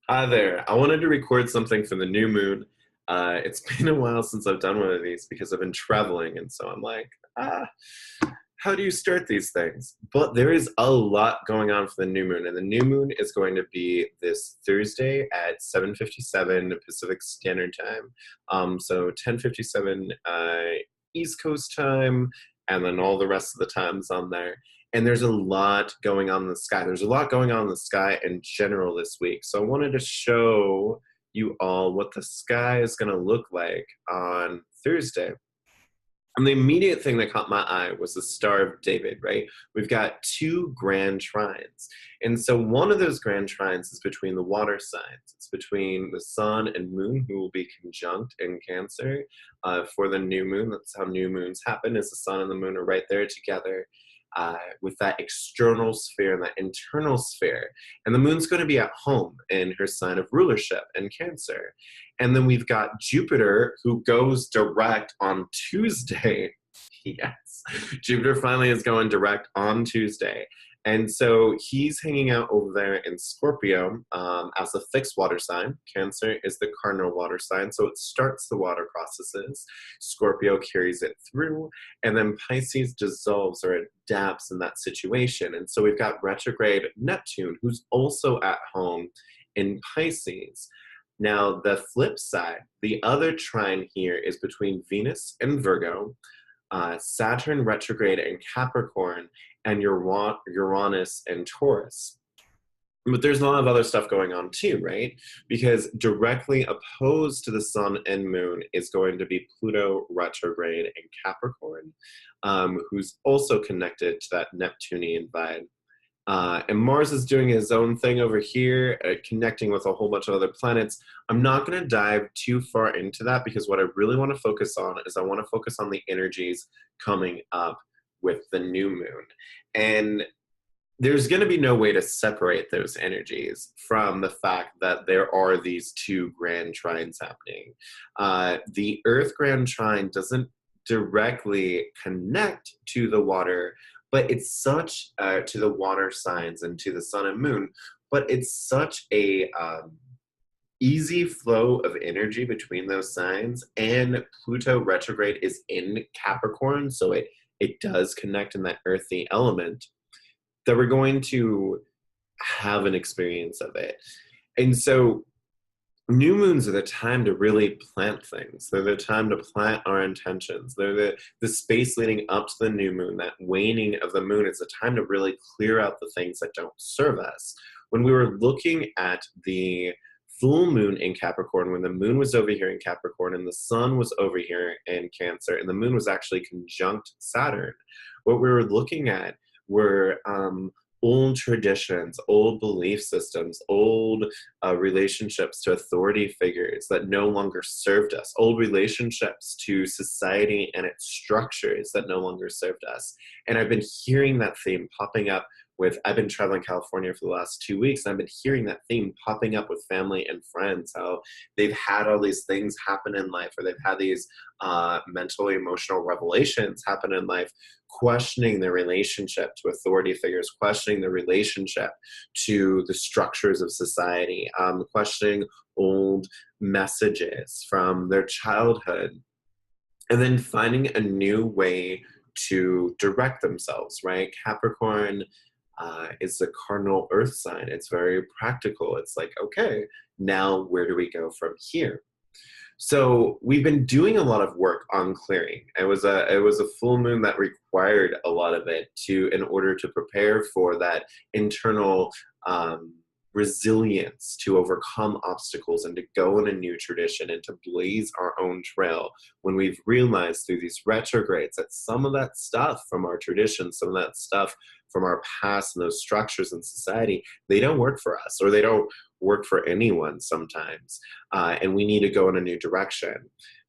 Hi there. I wanted to record something for the new moon. It's been a while since I've done one of these because I've been traveling, and so I'm like, ah, how do you start these things? But there is a lot going on for the new moon, and the new moon is going to be this Thursday at 7:57 Pacific Standard Time. So 10:57 East Coast time, and then all the rest of the times on there. And there's a lot going on in the sky. There's a lot going on in the sky in general this week. So I wanted to show you all what the sky is going to look like on Thursday. And the immediate thing that caught my eye was the Star of David, right? We've got two grand trines. And so one of those grand trines is between the water signs. It's between the sun and moon, who will be conjunct in Cancer for the new moon. That's how new moons happen, is the sun and the moon are right there together. With that external sphere and that internal sphere. And the moon's going to be at home in her sign of rulership in Cancer. And then we've got Jupiter, who goes direct on Tuesday. Yes, Jupiter finally is going direct on Tuesday. And so he's hanging out over there in Scorpio as a fixed water sign. Cancer is the cardinal water sign, so it starts the water processes. Scorpio carries it through, and then Pisces dissolves or adapts in that situation. And so we've got retrograde Neptune, who's also at home in Pisces. Now, the flip side, the other trine here is between Venus and Virgo, Saturn retrograde in Capricorn, and Uranus and Taurus. But there's a lot of other stuff going on too, right? Because directly opposed to the sun and moon is going to be Pluto retrograde in Capricorn, who's also connected to that Neptunian vibe. And Mars is doing his own thing over here, connecting with a whole bunch of other planets. I'm not going to dive too far into that because what I really want to focus on is I want to focus on the energies coming up with the new moon. And there's going to be no way to separate those energies from the fact that there are these two grand trines happening. The Earth grand trine doesn't directly connect to the water, but it's such to the water signs and to the sun and moon, but it's such a easy flow of energy between those signs. And Pluto retrograde is in Capricorn, so it does connect in that earthy element, that we're going to have an experience of it. And so new moons are the time to really plant things. They're the time to plant our intentions. They're the space leading up to the new moon, that waning of the moon. It's a time to really clear out the things that don't serve us. When we were looking at the full moon in Capricorn, when the moon was over here in Capricorn and the sun was over here in Cancer, and the moon was actually conjunct Saturn, what we were looking at were old traditions, old belief systems, old relationships to authority figures that no longer served us, old relationships to society and its structures that no longer served us. And I've been hearing that theme popping up I've been traveling California for the last 2 weeks, and I've been hearing that theme popping up with family and friends, how they've had all these things happen in life, or they've had these mental, emotional revelations happen in life, questioning their relationship to authority figures, questioning their relationship to the structures of society, questioning old messages from their childhood, and then finding a new way to direct themselves, right? Capricorn is the cardinal earth sign. It's very practical. It's like, okay, now where do we go from here? So we've been doing a lot of work on clearing. It was a full moon that required a lot of it in order to prepare for that internal resilience to overcome obstacles and to go in a new tradition and to blaze our own trail, when we've realized through these retrogrades that some of that stuff from our tradition, some of that stuff from our past and those structures in society, they don't work for us, or they don't work for anyone sometimes, and we need to go in a new direction.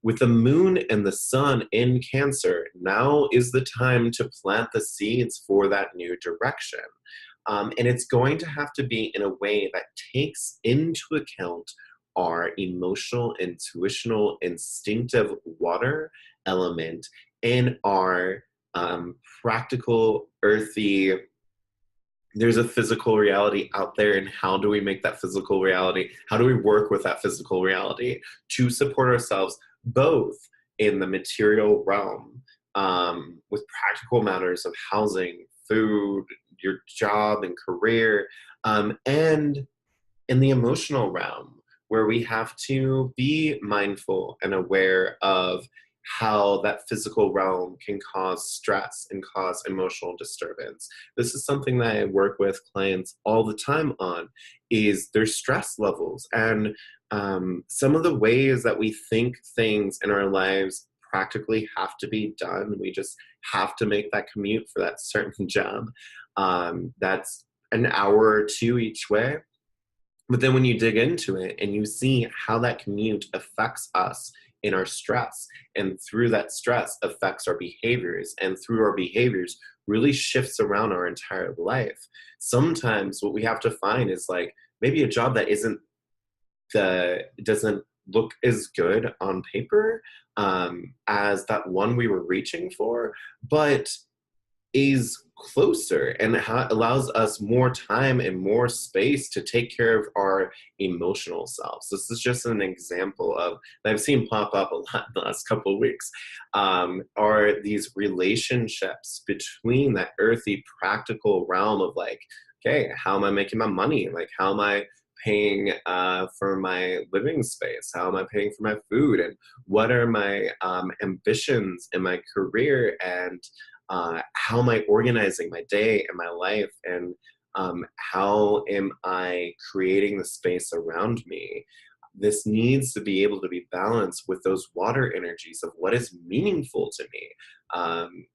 With the moon and the sun in Cancer, now is the time to plant the seeds for that new direction. And it's going to have to be in a way that takes into account our emotional, intuitional, instinctive water element and our practical, earthy there's a physical reality out there, and how do we make that physical reality, how do we work with that physical reality to support ourselves both in the material realm, with practical matters of housing, food, your job and career, and in the emotional realm, where we have to be mindful and aware of how that physical realm can cause stress and cause emotional disturbance. This is something that I work with clients all the time on, is their stress levels, and some of the ways that we think things in our lives practically have to be done. We just have to make that commute for that certain job. That's an hour or two each way. But then when you dig into it and you see how that commute affects us in our stress, and through that stress affects our behaviors, and through our behaviors really shifts around our entire life. Sometimes what we have to find is like maybe a job that doesn't look as good on paper, as that one we were reaching for, but is closer and allows us more time and more space to take care of our emotional selves. This is just an example of that I've seen pop up a lot in the last couple of weeks, are these relationships between that earthy practical realm of like, okay, how am I making my money? Like, how am I paying for my living space? How am I paying for my food? And what are my ambitions in my career? And how am I organizing my day and my life? And how am I creating the space around me? This needs to be able to be balanced with those water energies of what is meaningful to me.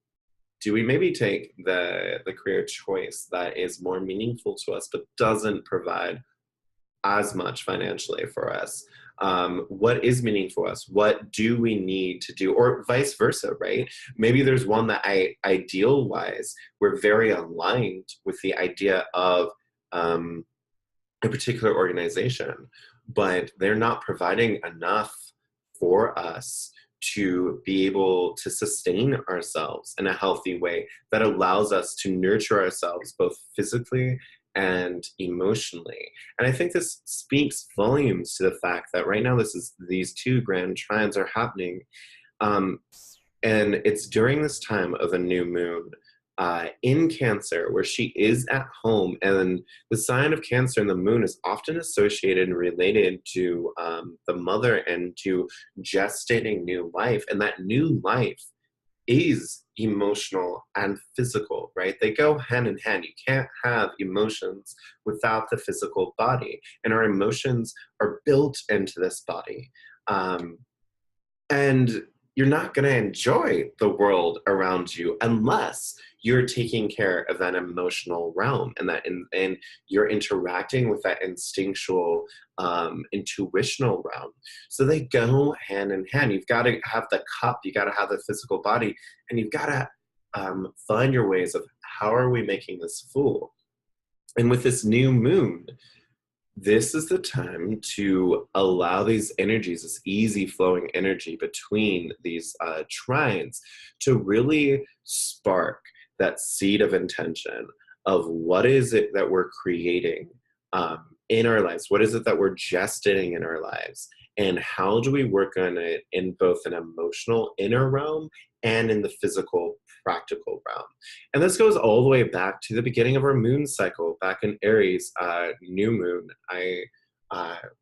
Do we maybe take the career choice that is more meaningful to us but doesn't provide as much financially for us? What is meaningful for us? What do we need to do? Or vice versa, right? Maybe there's one that ideal wise, we're very aligned with the idea of a particular organization, but they're not providing enough for us to be able to sustain ourselves in a healthy way that allows us to nurture ourselves both physically and emotionally. And I think this speaks volumes to the fact that right now these two grand trines are happening, and it's during this time of a new moon in Cancer, where she is at home. And the sign of Cancer and the moon is often associated and related to the mother and to gestating new life. And that new life is emotional and physical, right? They go hand in hand. You can't have emotions without the physical body. And our emotions are built into this body. And you're not going to enjoy the world around you unless you're taking care of that emotional realm, and and you're interacting with that instinctual, intuitional realm. So they go hand in hand. You've got to have the cup, you got to have the physical body, and you've got to find your ways of how are we making this full. And with this new moon, this is the time to allow these energies, this easy flowing energy between these trines, to really spark that seed of intention of what is it that we're creating in our lives? What is it that we're gestating in our lives? And how do we work on it in both an emotional inner realm and in the physical practical realm? And this goes all the way back to the beginning of our moon cycle, back in Aries, new moon.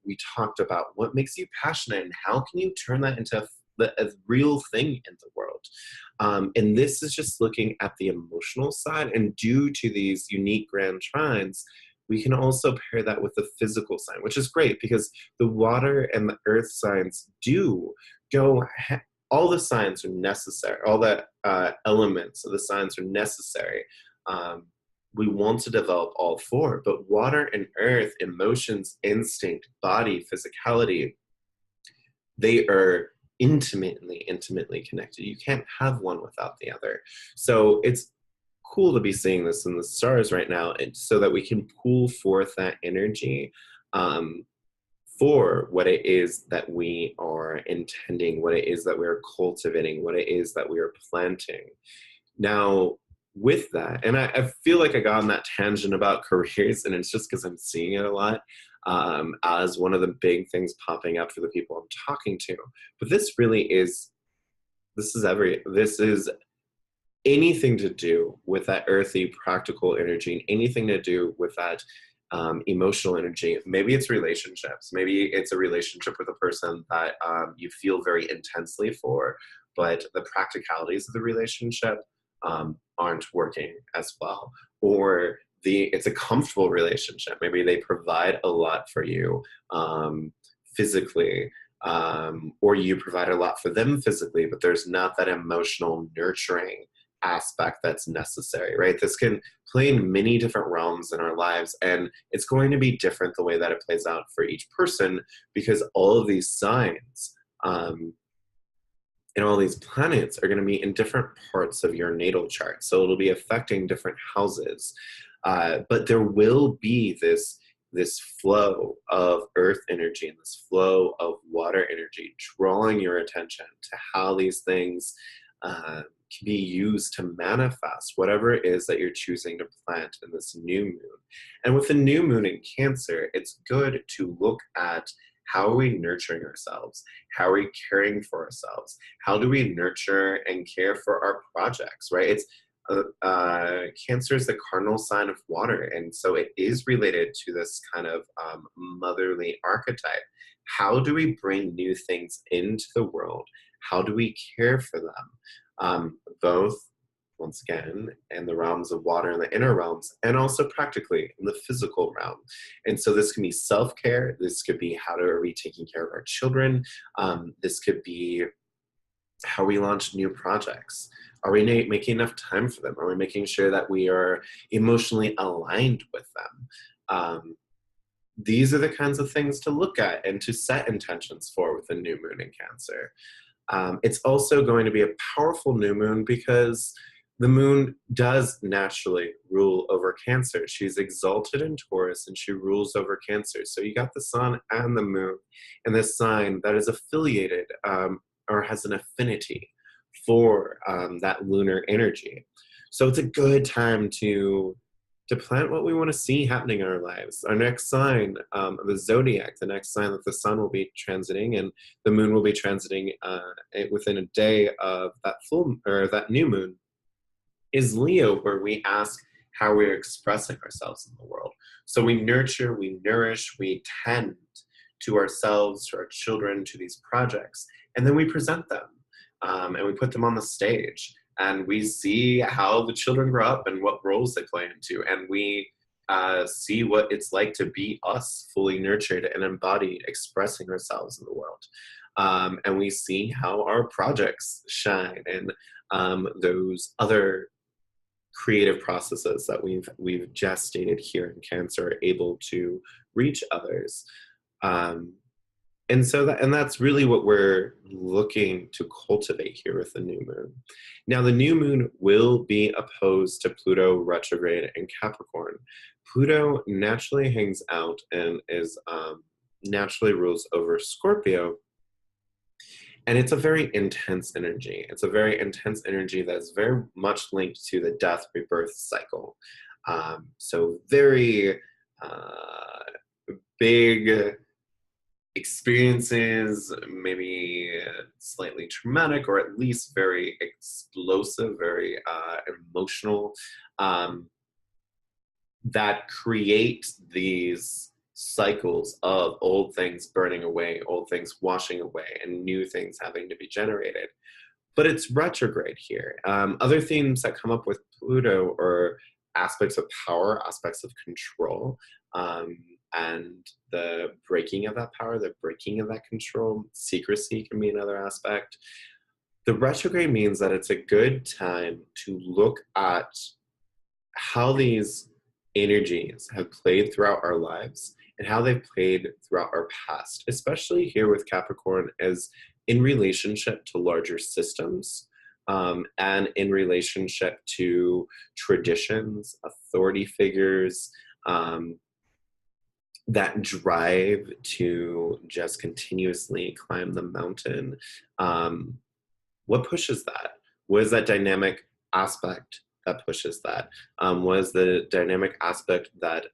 We talked about what makes you passionate and how can you turn that into a real thing in the world. And this is just looking at the emotional side. And due to these unique grand trines, we can also pair that with the physical sign, which is great because the water and the earth signs do go, all the signs are necessary, all the elements of the signs are necessary. We want to develop all four, but water and earth, emotions, instinct, body, physicality, they are intimately connected. You can't have one without the other. So it's cool to be seeing this in the stars right now, so that we can pull forth that energy for what it is that we are intending, what it is that we're cultivating, what it is that we are planting. Now, with that, and I feel like I got on that tangent about careers, and it's just because I'm seeing it a lot as one of the big things popping up for the people I'm talking to. But this really is, this is anything to do with that earthy, practical energy, and anything to do with that emotional energy. Maybe it's relationships. Maybe it's a relationship with a person that you feel very intensely for, but the practicalities of the relationship aren't working as well. Or it's a comfortable relationship. Maybe they provide a lot for you physically, or you provide a lot for them physically, but there's not that emotional nurturing aspect that's necessary, right? This can play in many different realms in our lives, and it's going to be different the way that it plays out for each person, because all of these signs and all these planets are going to be in different parts of your natal chart. So it'll be affecting different houses. But there will be this flow of earth energy and this flow of water energy drawing your attention to how these things can be used to manifest whatever it is that you're choosing to plant in this new moon. And with the new moon in Cancer, it's good to look at, how are we nurturing ourselves? How are we caring for ourselves? How do we nurture and care for our projects, right? It's Cancer is the cardinal sign of water, and so it is related to this kind of motherly archetype. How do we bring new things into the world? How do we care for them? Both, once again, in the realms of water and the inner realms, and also practically in the physical realm. And so this can be self-care. This could be, how are we taking care of our children? This could be, how we launch new projects. Are we making enough time for them? Are we making sure that we are emotionally aligned with them? These are the kinds of things to look at and to set intentions for with a new moon in Cancer. It's also going to be a powerful new moon because the moon does naturally rule over Cancer. She's exalted in Taurus and she rules over Cancer. So you got the sun and the moon in this sign that is affiliated or has an affinity for that lunar energy. So it's a good time to plant what we want to see happening in our lives. Our next sign of the zodiac, the next sign that the sun will be transiting and the moon will be transiting within a day of that that new moon, is Leo, where we ask how we're expressing ourselves in the world. So we nurture, we nourish, we tend to ourselves, to our children, to these projects, and then we present them and we put them on the stage. And we see how the children grow up and what roles they play into. And we see what it's like to be us, fully nurtured and embodied, expressing ourselves in the world. And we see how our projects shine and those other creative processes that we've gestated here in Cancer are able to reach others. And that's really what we're looking to cultivate here with the new moon. Now, the new moon will be opposed to Pluto retrograde in Capricorn. Pluto naturally hangs out and is naturally rules over Scorpio. And it's a very intense energy. It's a very intense energy that is very much linked to the death rebirth cycle. So very big experiences, maybe slightly traumatic, or at least very explosive, very emotional, that create these cycles of old things burning away, old things washing away, and new things having to be generated. But it's retrograde here. Other themes that come up with Pluto are aspects of power, aspects of control, and the breaking of that power, the breaking of that control. Secrecy can be another aspect. The retrograde means that it's a good time to look at how these energies have played throughout our lives and how they've played throughout our past, especially here with Capricorn as in relationship to larger systems, and in relationship to traditions, authority figures, that drive to just continuously climb the mountain. What pushes that? What is that dynamic aspect that pushes that? What is the dynamic aspect that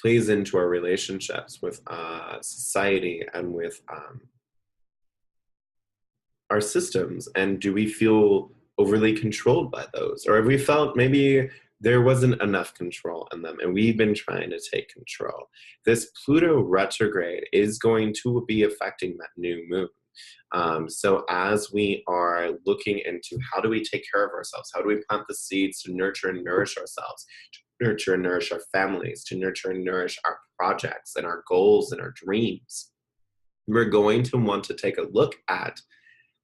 plays into our relationships with society and with our systems? And do we feel overly controlled by those? Or have we felt maybe there wasn't enough control in them and we've been trying to take control? This Pluto retrograde is going to be affecting that new moon. So as we are looking into how do we take care of ourselves, how do we plant the seeds to nurture and nourish ourselves, to nurture and nourish our families, to nurture and nourish our projects and our goals and our dreams, we're going to want to take a look at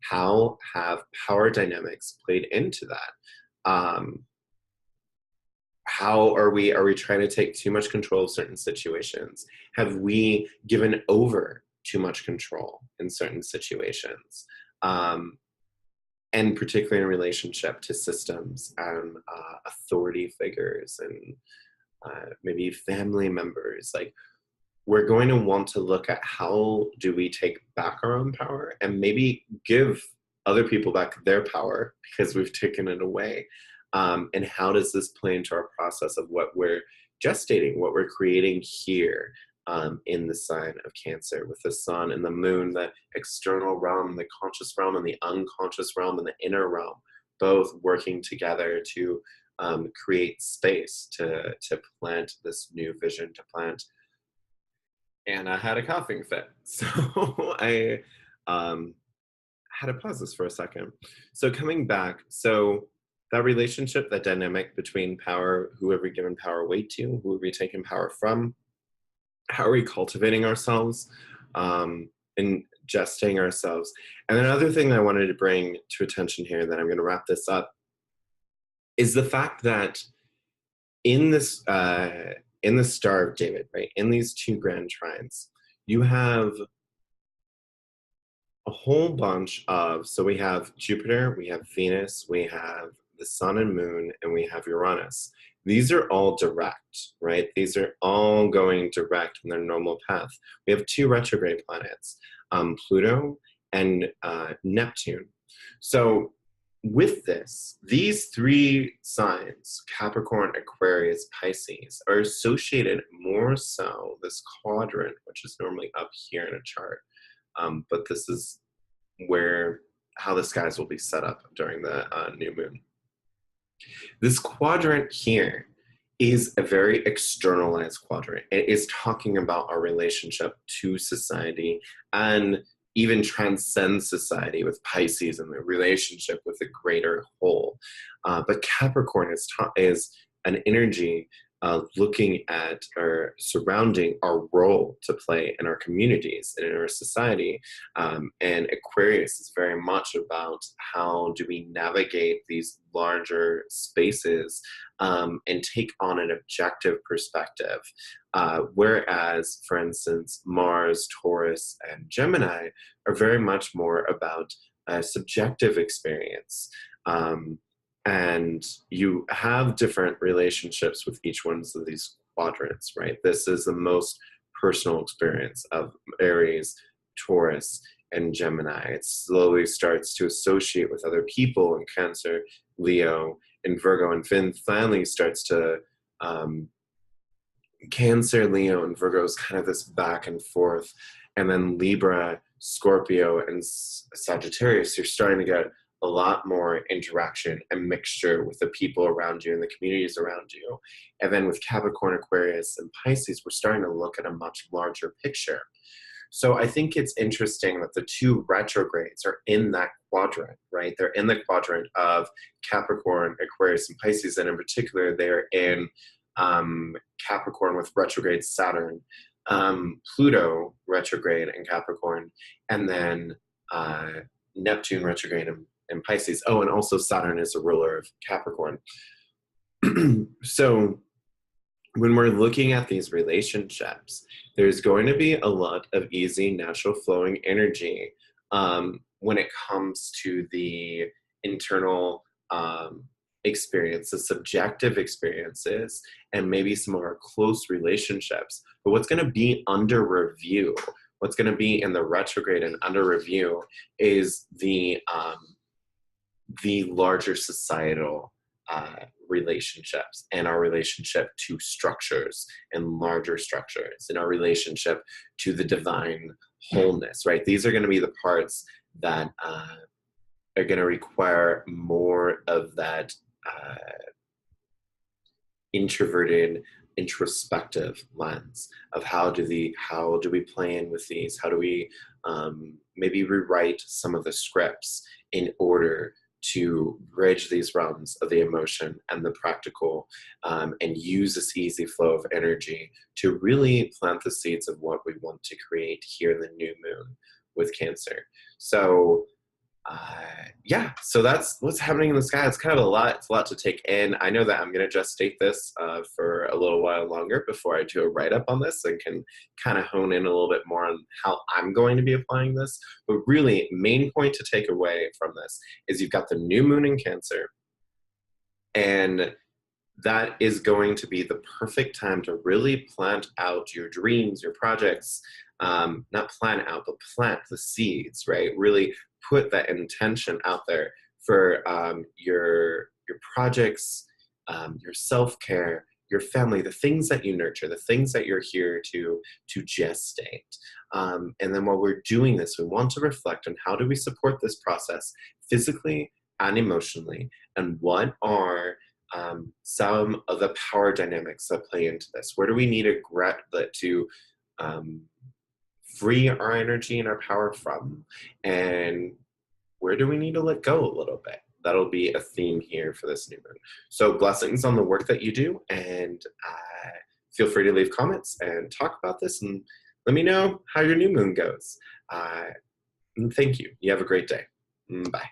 how have power dynamics played into that. How are we trying to take too much control of certain situations? Have we given over too much control in certain situations? And particularly in relationship to systems and authority figures and maybe family members. Like, we're going to want to look at how do we take back our own power and maybe give other people back their power because we've taken it away. And how does this play into our process of what we're gestating, what we're creating here in the sign of Cancer, with the sun and the moon, the external realm, the conscious realm, and the unconscious realm, and the inner realm, both working together to create space to plant this new vision, to plant. And I had a coughing fit, so I had to pause this for a second. So coming back, so that relationship, that dynamic between power, who have we given power away to, who have we taken power from, how are we cultivating ourselves, and gestating ourselves. And another thing that I wanted to bring to attention here, that I'm going to wrap this up, is the fact that in this, in the Star of David, right, in these two grand trines, you have a whole bunch of, so we have Jupiter, we have Venus, we have the sun and moon, and we have Uranus. These are all direct, right? These are all going direct in their normal path. We have two retrograde planets, Pluto and Neptune. So with this, these three signs, Capricorn, Aquarius, Pisces, are associated more so, this quadrant, which is normally up here in a chart, but this is how the skies will be set up during the new moon. This quadrant here is a very externalized quadrant. It is talking about our relationship to society and even transcends society with Pisces and the relationship with the greater whole. But Capricorn is an energy looking at or surrounding our role to play in our communities and in our society. And Aquarius is very much about how do we navigate these larger spaces and take on an objective perspective. Whereas, for instance, Mars, Taurus, and Gemini are very much more about a subjective experience. And you have different relationships with each one of these quadrants, right? This is the most personal experience of Aries, Taurus, and Gemini. It slowly starts to associate with other people in Cancer, Leo, and Virgo, and finally starts to Cancer, Leo, and Virgo is kind of this back and forth. And then Libra, Scorpio, and Sagittarius, you're starting to get a lot more interaction and mixture with the people around you and the communities around you. And then with Capricorn, Aquarius, and Pisces, we're starting to look at a much larger picture. So I think it's interesting that the two retrogrades are in that quadrant, right? They're in the quadrant of Capricorn, Aquarius, and Pisces, and in particular, they're in Capricorn with retrograde Saturn, Pluto retrograde in Capricorn, and then Neptune retrograde in Pisces. Oh, and also Saturn is a ruler of Capricorn. So when we're looking at these relationships, there's going to be a lot of easy, natural flowing energy when it comes to the internal experience, the subjective experiences, and maybe some of our close relationships. But what's going to be under review, what's going to be in the retrograde and under review is the the larger societal relationships and our relationship to structures and larger structures and our relationship to the divine wholeness, right? These are going to be the parts that are going to require more of that introverted, introspective lens of how do we play in with these? How do we maybe rewrite some of the scripts in order to bridge these realms of the emotion and the practical, and use this easy flow of energy to really plant the seeds of what we want to create here in the new moon with Cancer. So yeah, so that's what's happening in the sky. It's kind of a lot. It's a lot to take in. I know that I'm going to gestate this for a little while longer before I do a write-up on this and can kind of hone in a little bit more on how I'm going to be applying this. But really, main point to take away from this is you've got the new moon in Cancer, and that is going to be the perfect time to really plant out your dreams, your projects. Not plan out, but plant the seeds, right? Really put that intention out there for your projects, your self-care, your family, the things that you nurture, the things that you're here to gestate. And then while we're doing this, we want to reflect on how do we support this process physically and emotionally, and what are some of the power dynamics that play into this? Where do we need to free our energy and our power from? And where do we need to let go a little bit? That'll be a theme here for this new moon. So blessings on the work that you do, and feel free to leave comments and talk about this and let me know how your new moon goes. And thank you. You have a great day. Bye.